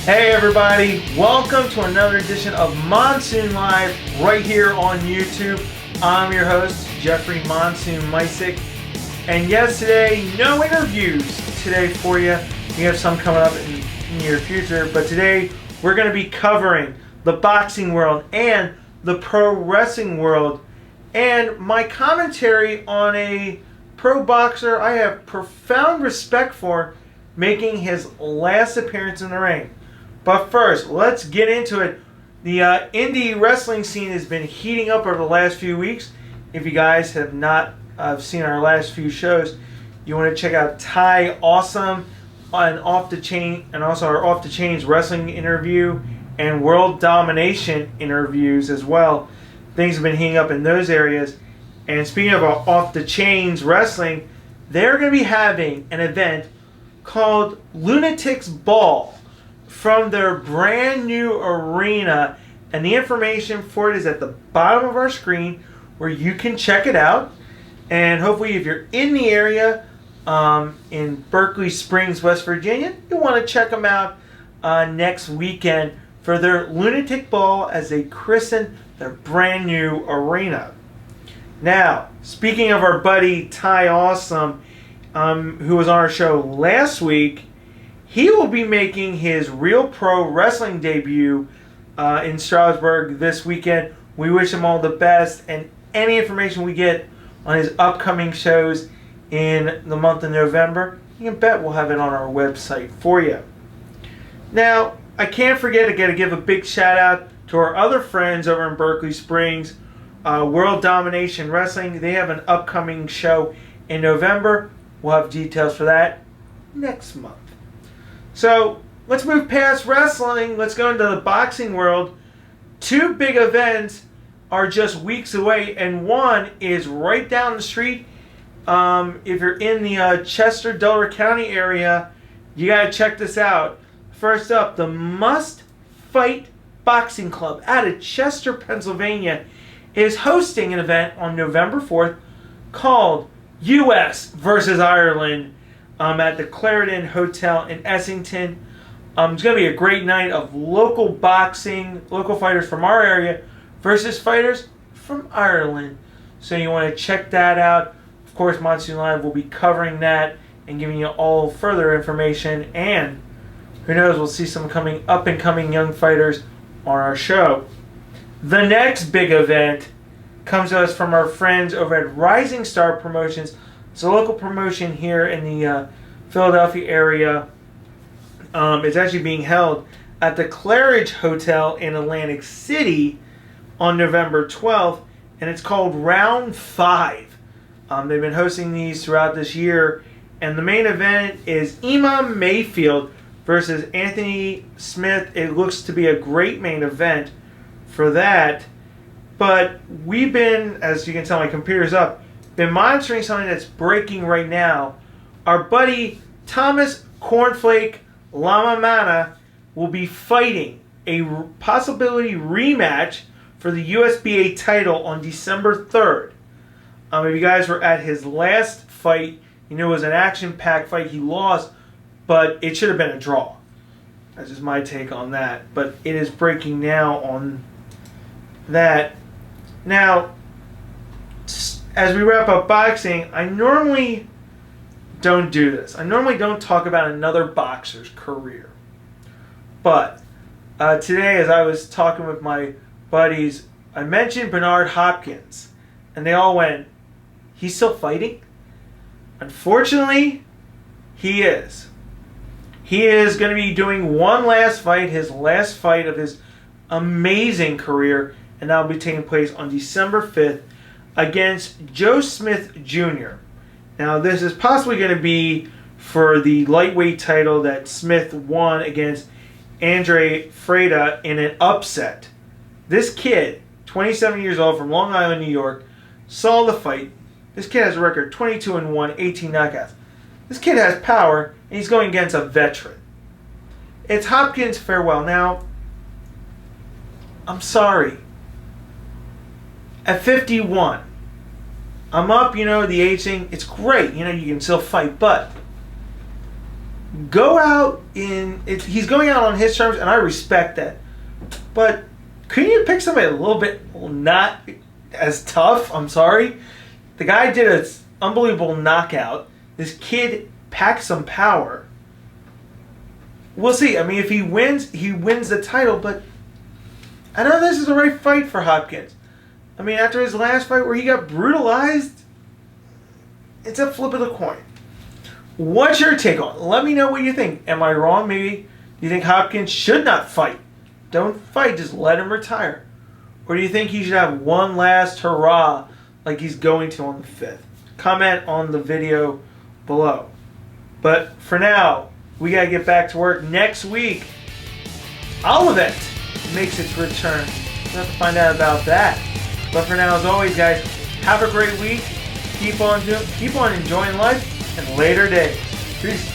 Hey everybody, welcome to another edition of Monsoon Live right here on YouTube. I'm your host, Jeffrey Monsoon Mysick. And yes, today, no interviews today for you. We have some coming up in the near future, but today we're going to be covering the boxing world and the pro wrestling world and my commentary on a pro boxer I have profound respect for making his last appearance in the ring. But first, let's get into it. The indie wrestling scene has been heating up over the last few weeks. If you guys have not seen our last few shows, you want to check out Ty Awesome on Off the Chain, and also our Off the Chains wrestling interview and World Domination interviews as well. Things have been heating up in those areas. And speaking of Off the Chains wrestling, they're going to be having an event called Lunatics Ball from their brand new arena, and the information for it is at the bottom of our screen where you can check it out. And hopefully if you're in the area in Berkeley Springs, West Virginia, you want to check them out next weekend for their Lunatic Ball as they christen their brand new arena. Now, speaking of our buddy Ty Awesome, who was on our show last week, he will be making his Real Pro Wrestling debut in Stroudsburg this weekend. We wish him all the best, and any information we get on his upcoming shows in the month of November, you can bet we'll have it on our website for you. Now, I can't forget to give a big shout out to our other friends over in Berkeley Springs, World Domination Wrestling. They have an upcoming show in November. We'll have details for that next month. So let's move past wrestling. Let's go into the boxing world. Two big events are just weeks away, and one is right down the street. If you're in the Chester, Delaware County area, you got to check this out. First up, the Must Fight Boxing Club out of Chester, Pennsylvania is hosting an event on November 4th called U.S. versus Ireland at the Clarendon Hotel in Essington. It's going to be a great night of local boxing, local fighters from our area versus fighters from Ireland. So you want to check that out. Of course, Monsoon Live will be covering that and giving you all further information. And who knows, we'll see some up and coming young fighters on our show. The next big event comes to us from our friends over at Rising Star Promotions. It's a local promotion here in the Philadelphia area. It's actually being held at the Claridge Hotel in Atlantic City on November 12th, and it's called Round 5. They've been hosting these throughout this year, and the main event is Imam Mayfield versus Anthony Smith. It looks to be a great main event for that, but we've been, as you can tell, my computer's up, been monitoring something that's breaking right now. Our buddy Thomas Cornflake Lamamana will be fighting a possibility rematch for the USBA title on December 3rd. If you guys were at his last fight, you know it was an action-packed fight. He lost, but it should have been a draw. That's just my take on that. But it is breaking now on that. Now, as we wrap up boxing, I normally don't do this. I normally don't talk about another boxer's career. But today, as I was talking with my buddies, I mentioned Bernard Hopkins, and they all went, "He's still fighting?" Unfortunately, he is. He is going to be doing one last fight, his last fight of his amazing career, and that will be taking place on December 5th against Joe Smith Jr. Now, this is possibly going to be for the lightweight title that Smith won against Andre Freda in an upset. This kid, 27 years old from Long Island, New York, saw the fight. This kid has a record 22-1, 18 knockouts. This kid has power, and he's going against a veteran. It's Hopkins' farewell. Now, I'm sorry. At 51, I'm up, the age thing. It's great, you can still fight, but go out he's going out on his terms, and I respect that. But couldn't you pick somebody a little bit not as tough? I'm sorry. The guy did an unbelievable knockout. This kid packs some power. We'll see. I mean, if he wins the title, but I know this is the right fight for Hopkins. I mean, after his last fight where he got brutalized, it's a flip of the coin. What's your take on it? Let me know what you think. Am I wrong? Maybe you think Hopkins should not fight. Don't fight. Just let him retire. Or do you think he should have one last hurrah like he's going to on the 5th? Comment on the video below. But for now, we got to get back to work. Next week, Olivet makes its return. We'll have to find out about that. But for now, as always, guys, have a great week. Keep on enjoying life and later days. Peace.